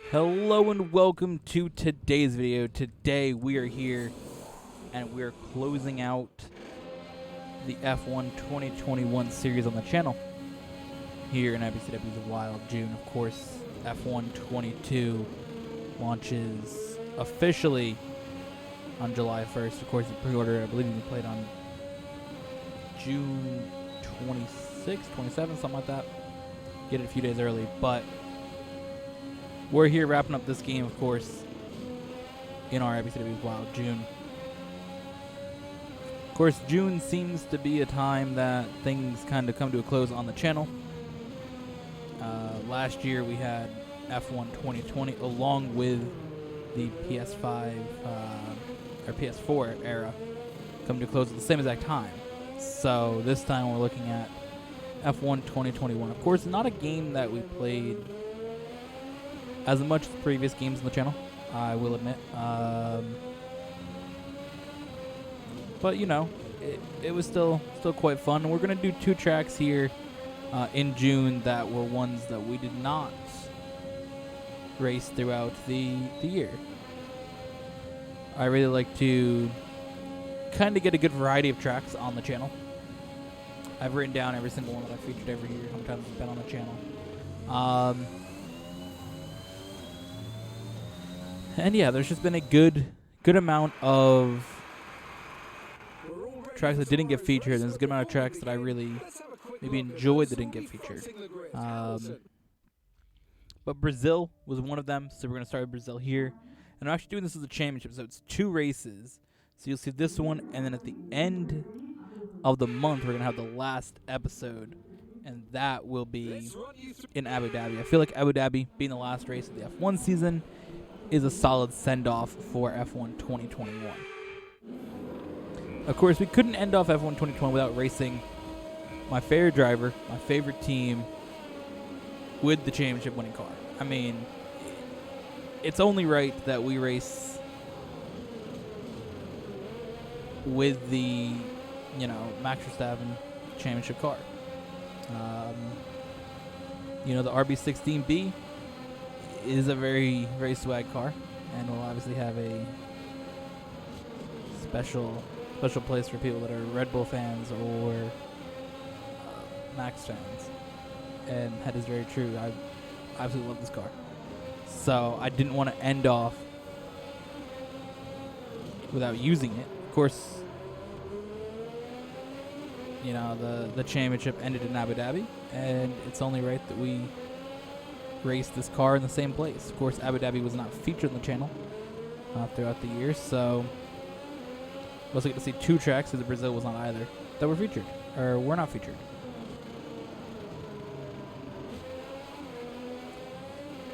Hello and welcome to today's video. Today we are here and we are closing out the F1 2021 series on the channel here in IBCW's Wild June. Of course, F1 22 launches officially on July 1st. Of course, the pre-order, I believe, we played on June 26th, 27th, something like that. Get it a few days early, but we're here wrapping up this game, of course, in our IBCW's Wild June. Of course, June seems to be a time that things kind of come to a close on the channel. Last year we had F1 2020 along with the PS5 or PS4 era come to a close at the same exact time. So this time we're looking at F1 2021. Of course, not a game that we played as much as the previous games on the channel, I will admit. But you know, it was still quite fun. We're gonna do two tracks here in June that were ones that we did not race throughout the year. I really like to kind of get a good variety of tracks on the channel. I've written down every single one that I've featured every year, how many times it's been on the channel. And yeah, there's just been a good amount of tracks that didn't get featured. There's a good amount of tracks that I really maybe enjoyed that didn't get featured. But Brazil was one of them, so we're going to start with Brazil here. And I'm actually doing this as a championship, so it's two races. So you'll see this one, and then at the end of the month, we're going to have the last episode, and that will be in Abu Dhabi. I feel like Abu Dhabi, being the last race of the F1 season, is a solid send-off for F1 2021. Of course, we couldn't end off F1 2020 without racing my favorite driver, my favorite team, with the championship-winning car. I mean, it's only right that we race with the, Max Verstappen championship car. The RB16B is a very, very swag car, and will obviously have a special place for people that are Red Bull fans or Max fans, and that is very true. I absolutely love this car, so I didn't want to end off without using it. Of course, the championship ended in Abu Dhabi, and it's only right that we race this car in the same place. Of course, Abu Dhabi was not featured on the channel throughout the year, so we also get to see two tracks, because Brazil was not either, that were featured, or were not featured.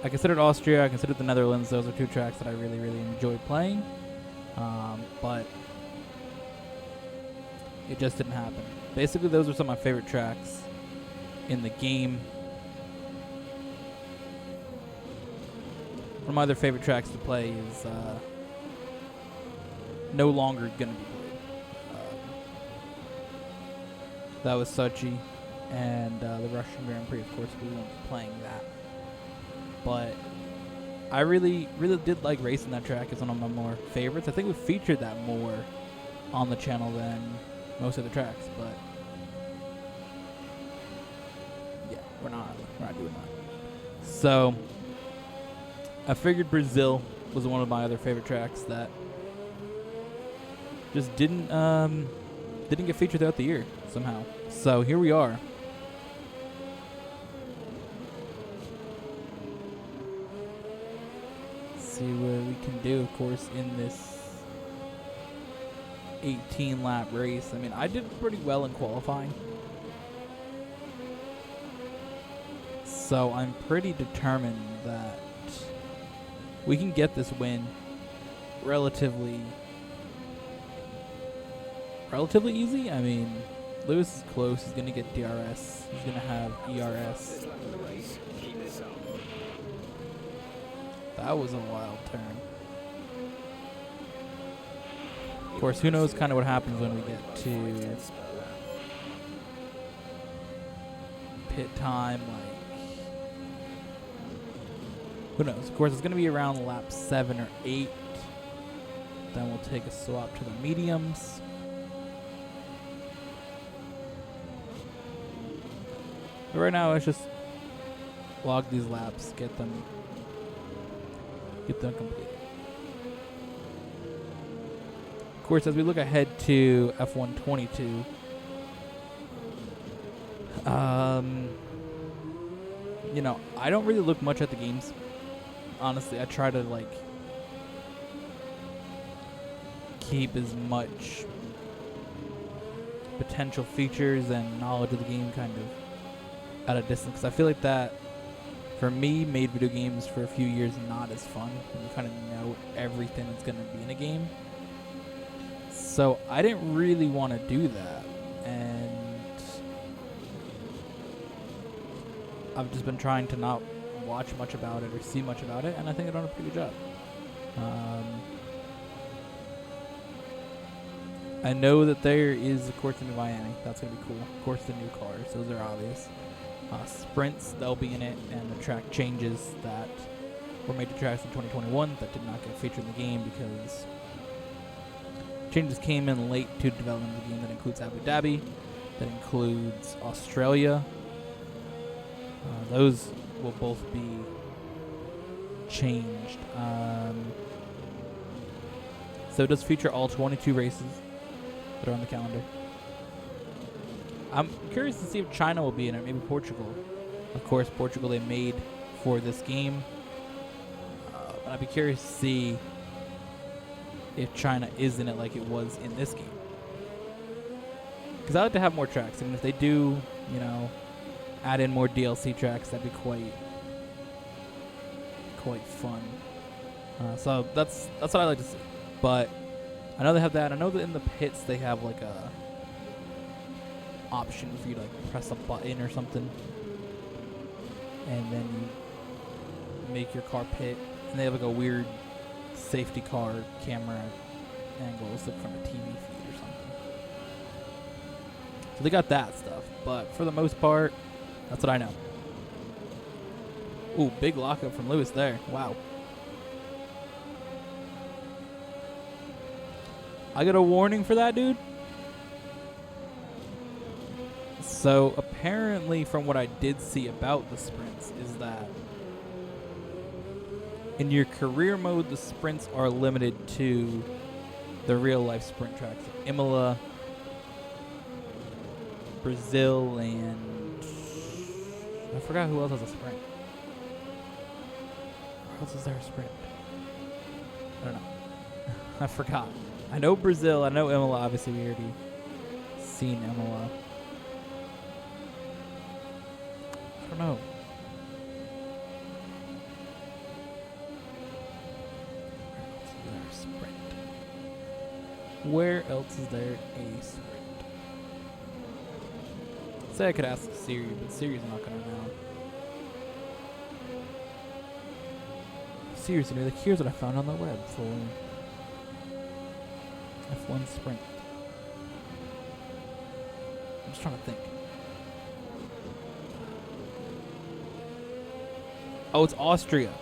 I considered Austria, I considered the Netherlands. Those are two tracks that I really, really enjoyed playing, but it just didn't happen. Basically, those are some of my favorite tracks in the game. One of my other favorite tracks to play is no longer going to be played. That was Sochi, and the Russian Grand Prix, of course, we won't be playing that. But I really, really did like racing that track. It's one of my more favorites. I think we featured that more on the channel than most of the tracks, but yeah, we're not doing that. So I figured Brazil was one of my other favorite tracks that just didn't get featured throughout the year somehow. So here we are. Let's see what we can do, of course, in this 18-lap race. I mean, I did pretty well in qualifying, so I'm pretty determined that we can get this win relatively easy. I mean, Lewis is close. He's going to get DRS. He's going to have ERS. That was a wild turn. Of course, who knows kind of what happens when we get to pit time. Like, Who knows? Of course, it's going to be around lap 7 or 8. Then we'll take a swap to the mediums. But right now, let's just log these laps, get them completed. Of course, as we look ahead to F1 22, you know, I don't really look much at the games. Honestly, I try to like keep as much potential features and knowledge of the game kind of at a distance, because I feel like that, for me, made video games for a few years not as fun when you kind of know everything that's going to be in a game. So I didn't really want to do that, and I've just been trying to not watch much about it or see much about it, and I think I've done a pretty good job. I know that there is a course in Miami. That's going to be cool. Of course, the new cars. Those are obvious. Sprints, they'll be in it, and the track changes that were made to tracks in 2021 that did not get featured in the game because changes came in late to development of the game. That includes Abu Dhabi. That includes Australia. Those will both be changed. So it does feature all 22 races that are on the calendar. I'm curious to see if China will be in it, maybe Portugal. Of course, Portugal they made for this game. But I'd be curious to see if China is in it like it was in this game. Because I like to have more tracks. I mean, if they do, you know, add in more DLC tracks, that'd be quite fun. So that's what I like to see. But I know they have that. I know that in the pits they have like a option for you to like press a button or something, and then you make your car pit, and they have like a weird safety car camera angles like from a TV feed or something. So they got that stuff, but for the most part, that's what I know. Ooh, big lockup from Lewis there. Wow. I got a warning for that, dude. So apparently, from what I did see about the sprints, is that in your career mode, the sprints are limited to the real life sprint tracks. Imola, Brazil, and I forgot who else has a sprint. Where else is there a sprint? I don't know. I forgot. I know Brazil. I know Imola. Obviously, we already seen Imola. I don't know. Where else is there a sprint? Say I could ask Siri, but Siri's not gonna know. Seriously, like, here's what I found on the web for F1 sprint. I'm just trying to think. Oh, it's Austria.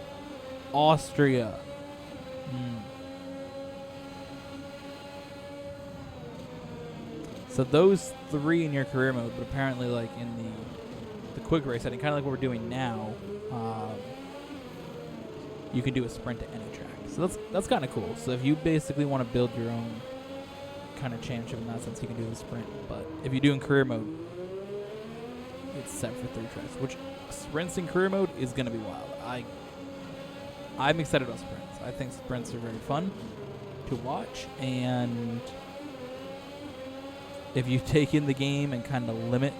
Austria. So those three in your career mode, but apparently like in the quick race setting, kind of like what we're doing now, you can do a sprint to any track. So that's kind of cool. So if you basically want to build your own kind of championship in that sense, you can do the sprint. But if you do in career mode, it's set for 3 tracks, which sprints in career mode is going to be wild. I'm excited about sprints. I think sprints are very fun to watch, and if you take in the game and kind of limit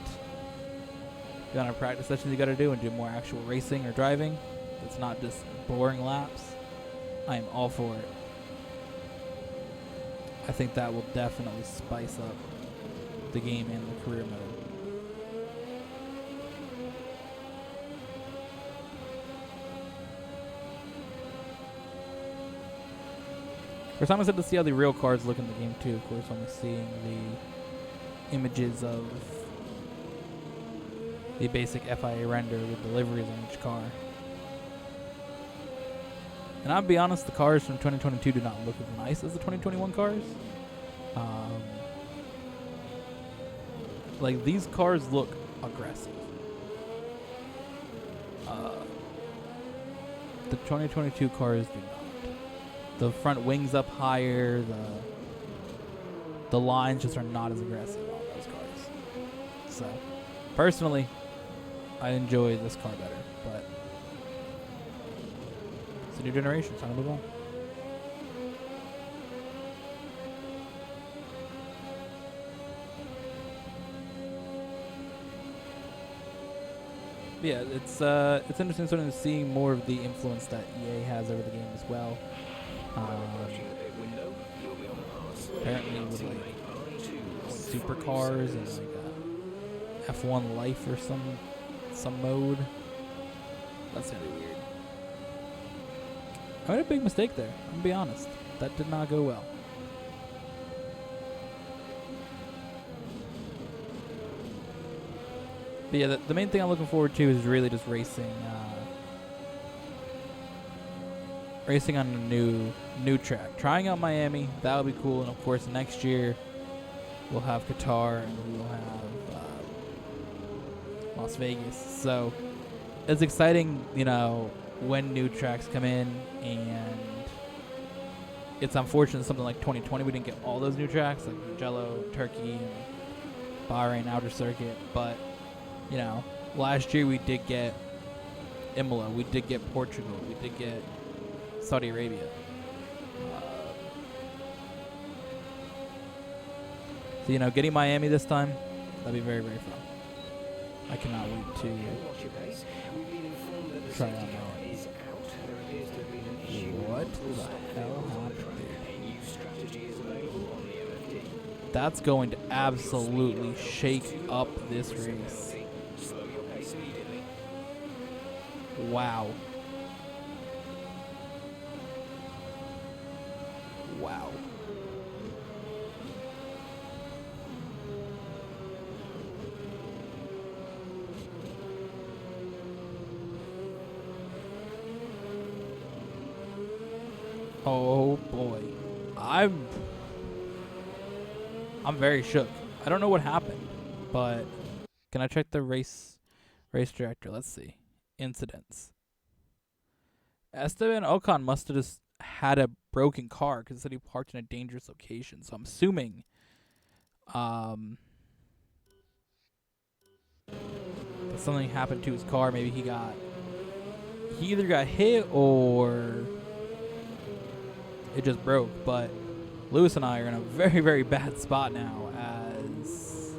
the amount of practice sessions you got to do and do more actual racing or driving, it's not just boring laps, I am all for it. I think that will definitely spice up the game and the career mode. First time I said to see how the real cars look in the game too. Of course, only seeing the images of the basic FIA render with the liveries on each car. And I'll be honest, the cars from 2022 do not look as nice as the 2021 cars. Like, these cars look aggressive. The 2022 cars do not. The front wings up higher, the lines just are not as aggressive on those cars. So, personally, I enjoy this car better, but it's a new generation, so I'm gonna move on. Yeah, it's interesting sort of seeing more of the influence that EA has over the game as well. Apparently with like supercars and like F1 Life or some mode. That's gonna be weird. I made a big mistake there. I'm gonna be honest. That did not go well. But yeah, the main thing I'm looking forward to is really just racing. Racing on a new track. Trying out Miami, that would be cool. And of course, next year we'll have Qatar and we'll have Las Vegas. So it's exciting, you know, when new tracks come in. And it's unfortunate something like 2020 we didn't get all those new tracks like Mugello, Turkey, and Bahrain Outer Circuit. But you know, last year we did get Imola, we did get Portugal, we did get Saudi Arabia. So, you know, getting Miami this time, that'd be very, very fun. I cannot wait to try out Miami. What the hell happened there? That's going to absolutely shake up this race. Wow. Wow. Oh boy. I'm very shook. I don't know what happened, but can I check the race director? Let's see. Incidents. Esteban Ocon must have just had a broken car because it said he parked in a dangerous location. So I'm assuming that something happened to his car. Maybe he either got hit or it just broke. But Lewis and I are in a very, very bad spot now as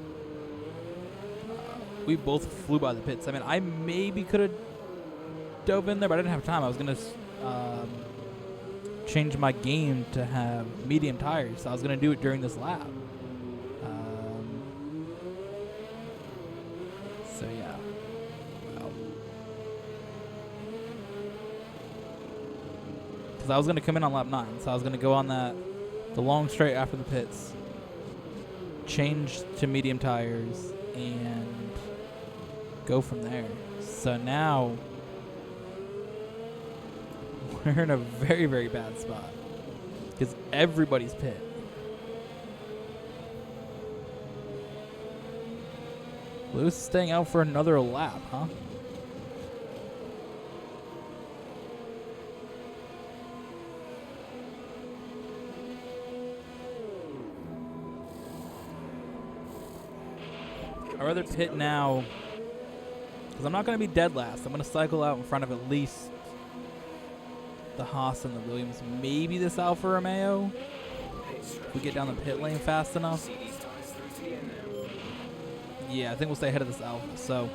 we both flew by the pits. I mean, I maybe could have dove in there, but I didn't have time. I was going to change my game to have medium tires, so I was going to do it during this lap. So, yeah. Wow. Because I was going to come in on lap 9, so I was going to go on the long straight after the pits, change to medium tires, and go from there. So now we're in a very, very bad spot because everybody's pit. Lewis is staying out for another lap, huh? I'd rather pit now because I'm not going to be dead last. I'm going to cycle out in front of at least the Haas and the Williams. Maybe this Alfa Romeo. If we get down the pit lane fast enough. Yeah, I think we'll stay ahead of this Alfa. So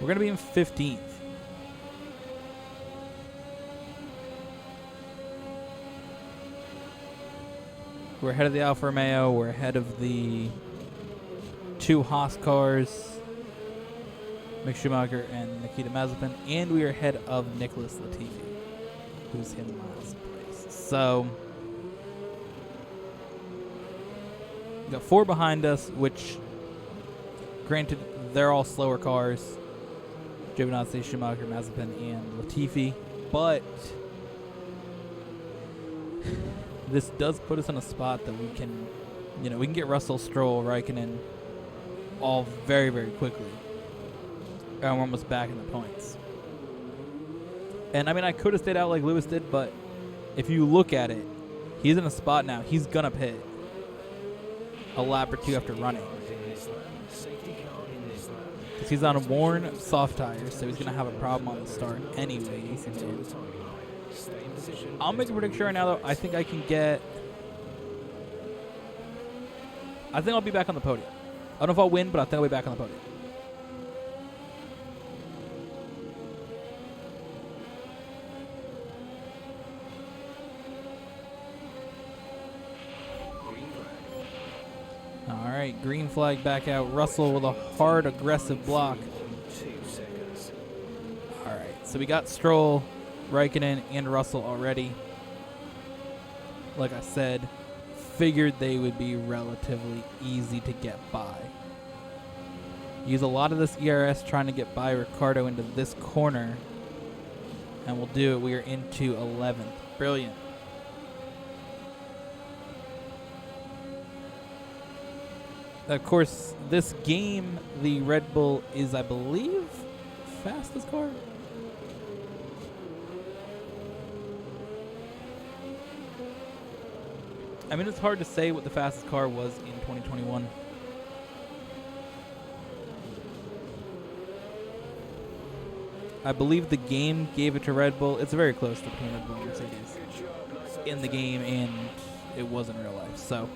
we're going to be in 15th. We're ahead of the Alfa Romeo. We're ahead of the 2 Haas cars, Mick Schumacher and Nikita Mazepin, and we are ahead of Nicholas Latifi, who's in last place. So we got 4 behind us, which, granted, they're all slower cars. Giovinazzi, Schumacher, Mazepin, and Latifi, but this does put us in a spot that we can, we can get Russell, Stroll, Raikkonen all very, very quickly. And we're almost back in the points. And, I mean, I could have stayed out like Lewis did, but if you look at it, he's in a spot now. He's going to pit a lap or two after running. Because he's on a worn soft tires, so he's going to have a problem on the start anyways. I'll make a prediction right now, though. I think I can get... I think I'll be back on the podium. I don't know if I'll win, but I think I'll be back on the podium. All right, green flag back out. Russell with a hard, aggressive block. All right, so we got Stroll, Raikkonen, and Russell already. Like I said, figured they would be relatively easy to get by. Use a lot of this ERS trying to get by Ricciardo into this corner, and we'll do it. We are into 11th. Brilliant. Of course, this game, the Red Bull is, I believe, fastest car. I mean, it's hard to say what the fastest car was in 2021. I believe the game gave it to Red Bull. It's very close to between Red Bull and Mercedes in the game, and it was in real life. So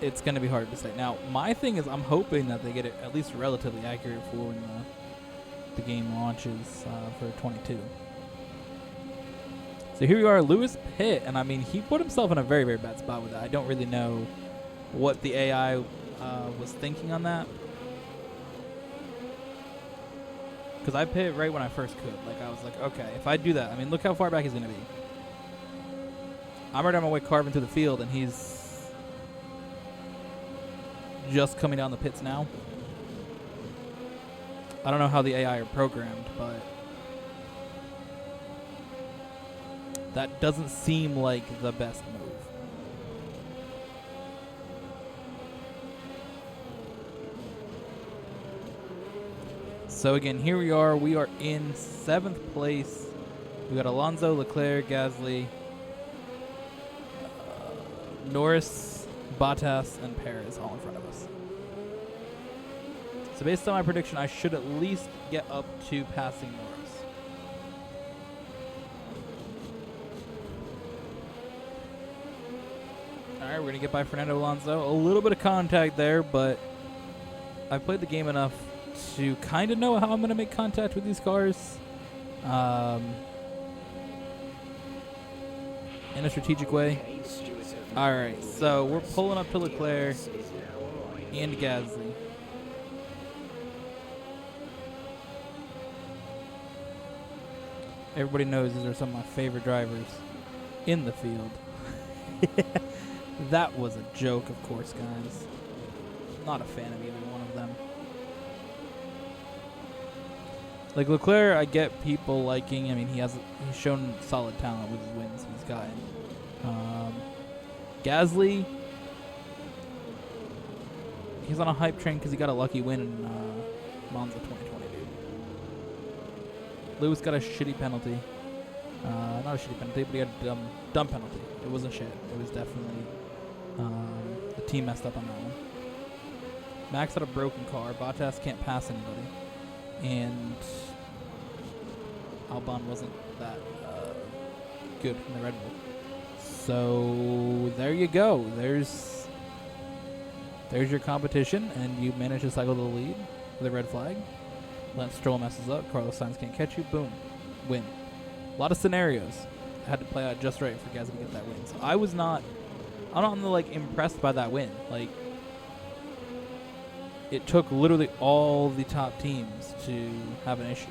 it's going to be hard to say. Now, my thing is I'm hoping that they get it at least relatively accurate for when the game launches for 22. So here we are, Lewis pit, and I mean, he put himself in a very, very bad spot with that. I don't really know what the AI was thinking on that. Because I pit right when I first could. Like, I was like, okay, if I do that, I mean, look how far back he's going to be. I'm right on my way carving through the field, and he's just coming down the pits now. I don't know how the AI are programmed, but that doesn't seem like the best move. So again, here we are. We are in 7th place. We got Alonso, Leclerc, Gasly, Norris, Bottas, and Perez all in front of us. So based on my prediction, I should at least get up to passing Norris. All right, we're going to get by Fernando Alonso. A little bit of contact there, but I played the game enough to kind of know how I'm going to make contact with these cars in a strategic way. All right, so we're pulling up to Leclerc and Gasly. Everybody knows these are some of my favorite drivers in the field. That was a joke, of course, guys. Not a fan of either one of them. Like Leclerc, I get people liking. I mean, he's shown solid talent with his wins he's gotten. Gasly, he's on a hype train because he got a lucky win in Monza 2022. Lewis got a shitty penalty. Not a shitty penalty, but he had a dumb penalty. It wasn't shit. It was definitely the team messed up on that one. Max had a broken car. Bottas can't pass anybody. And Albon wasn't that good in the Red Bull. So there you go. There's your competition, and you manage to cycle to the lead with a red flag. Lance Stroll messes up. Carlos Sainz can't catch you. Boom. Win. A lot of scenarios had to play out just right for Gasly to get that win. So I'm not like impressed by that win. Like, it took literally all the top teams to have an issue.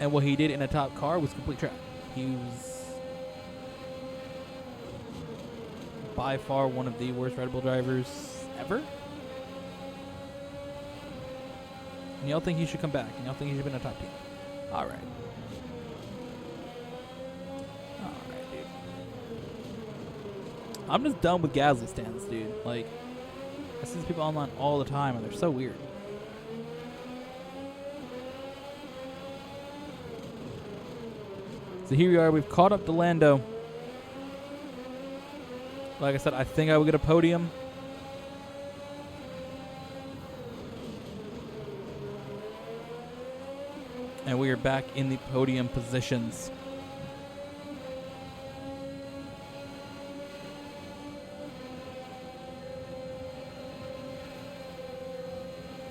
And what he did in a top car was complete trash. He was by far one of the worst Red Bull drivers ever. And y'all think he should come back. And y'all think he should be in a top team. All right. All right, dude. I'm just done with Gasly stands, dude. Like, I see these people online all the time, and they're so weird. So here we are. We've caught up to Lando. Like I said, I think I will get a podium. And we are back in the podium positions.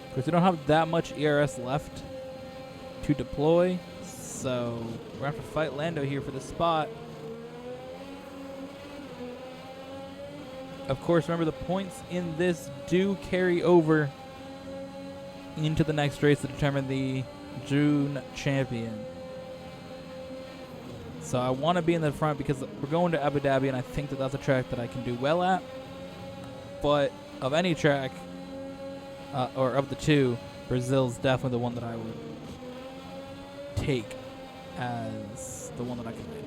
Of course, we don't have that much ERS left to deploy, so we're going to have to fight Lando here for the spot. Of course, remember the points in this do carry over into the next race to determine the June champion. So I want to be in the front because we're going to Abu Dhabi, and I think that that's a track that I can do well at. But of any track, or of the two, Brazil's definitely the one that I would take as the one that I can win.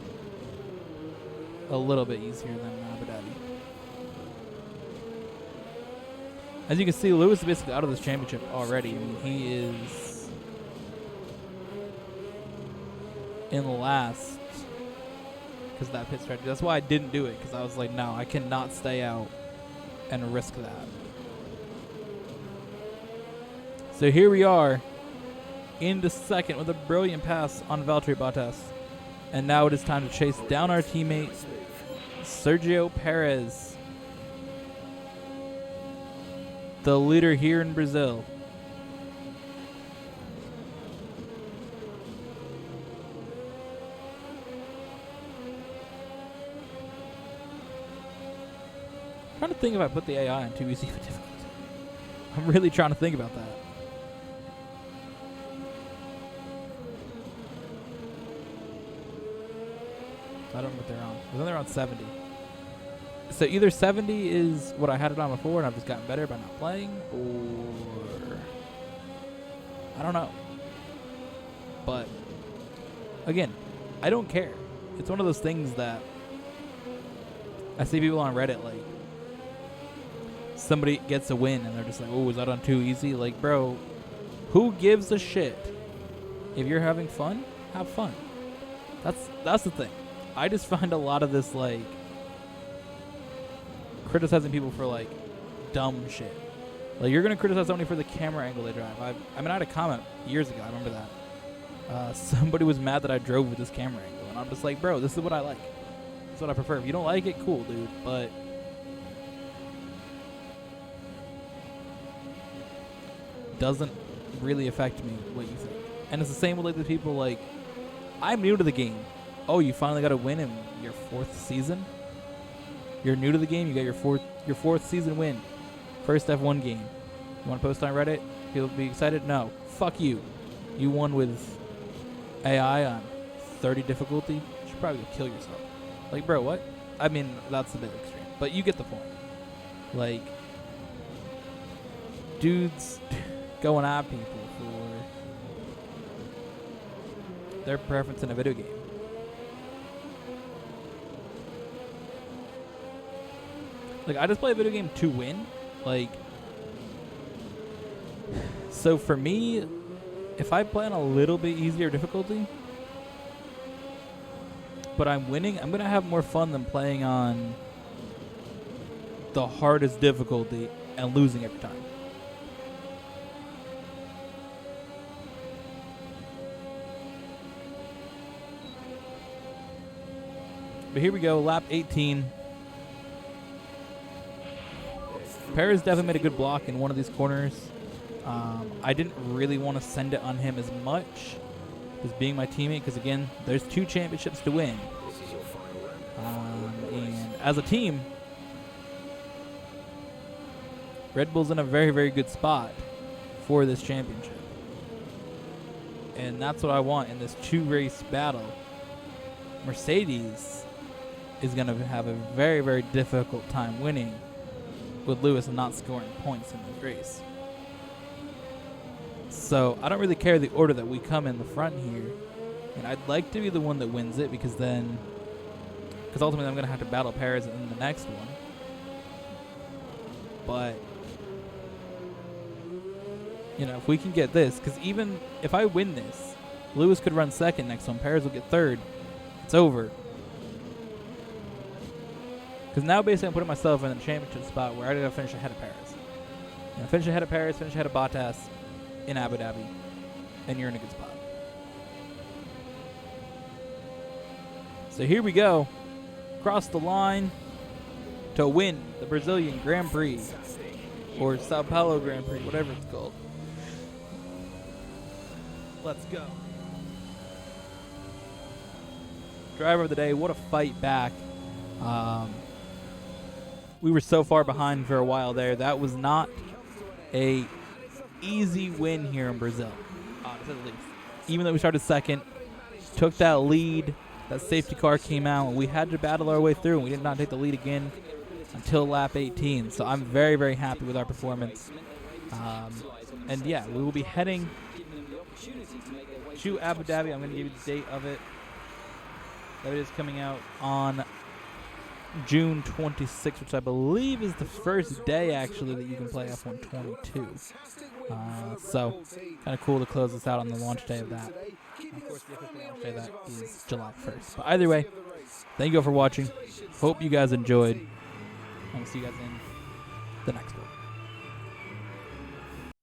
A little bit easier than Abu Dhabi. As you can see, Lewis is basically out of this championship already. I mean, he is in last because of that pit strategy. That's why I didn't do it, because I was like, no, I cannot stay out and risk that. So here we are into second with a brilliant pass on Valtteri Bottas. And now it is time to chase down our teammate, Sergio Perez, the leader here in Brazil. I'm trying to think if I put the AI on too easy for difficult. I'm really trying to think about that. I don't know what they're on. I think they're on 70. So either 70 is what I had it on before and I've just gotten better by not playing, or I don't know. But again, I don't care. It's one of those things that I see people on Reddit, like, somebody gets a win and they're just like, oh, is that on too easy? Like, bro, who gives a shit? If you're having fun, have fun. That's the thing. I just find a lot of this, like, criticizing people for, like, dumb shit. Like, you're going to criticize somebody for the camera angle they drive. I mean, I had a comment years ago. I remember that. Somebody was mad that I drove with this camera angle. And I'm just like, bro, this is what I like. This is what I prefer. If you don't like it, cool, dude. But doesn't really affect me what you think. And it's the same with, like, the people, like, I'm new to the game. Oh, you finally got a win in your 4th season? You're new to the game, you got your fourth season win. First F1 game. You want to post on Reddit? People be excited? No. Fuck you. You won with AI on 30 difficulty? You should probably go kill yourself. Like, bro, what? I mean, that's a bit extreme. But you get the point. Like, dudes going at people for their preference in a video game. Like, I just play a video game to win. Like, so for me, if I play on a little bit easier difficulty, but I'm winning, I'm going to have more fun than playing on the hardest difficulty and losing every time. But here we go, lap 18. Perez definitely made a good block in one of these corners. I didn't really want to send it on him as much as being my teammate, because, again, there's 2 championships to win. And as a team, Red Bull's in a very, very good spot for this championship. And that's what I want in this 2-race battle. Mercedes is going to have a very, very difficult time winning with Lewis not scoring points in this race. So I don't really care the order that we come in the front here. And I'd like to be the one that wins it because ultimately I'm going to have to battle Paris in the next one. But, you know, if we can get this, because even if I win this, Lewis could run second next one. Paris will get third. It's over. Because now basically I'm putting myself in a championship spot where I got to finish ahead of Paris. You know, finish ahead of Paris, finish ahead of Bottas in Abu Dhabi, and you're in a good spot. So here we go. Across the line to win the Brazilian Grand Prix, or Sao Paulo Grand Prix, whatever it's called. Let's go. Driver of the day, what a fight back. We were so far behind for a while there. That was not a easy win here in Brazil, to say the least. Even though we started second, took that lead, that safety car came out, and we had to battle our way through, and we did not take the lead again until lap 18. So I'm very, very happy with our performance. And yeah, we will be heading to Abu Dhabi. I'm going to give you the date of it. That is coming out on June 26th, which I believe is the first day, actually, that you can play F1 22. So, kind of cool to close this out on the launch day of that. Of course, the official launch day of that is July 1st. But either way, thank you all for watching. Hope you guys enjoyed. I'll see you guys in the next one.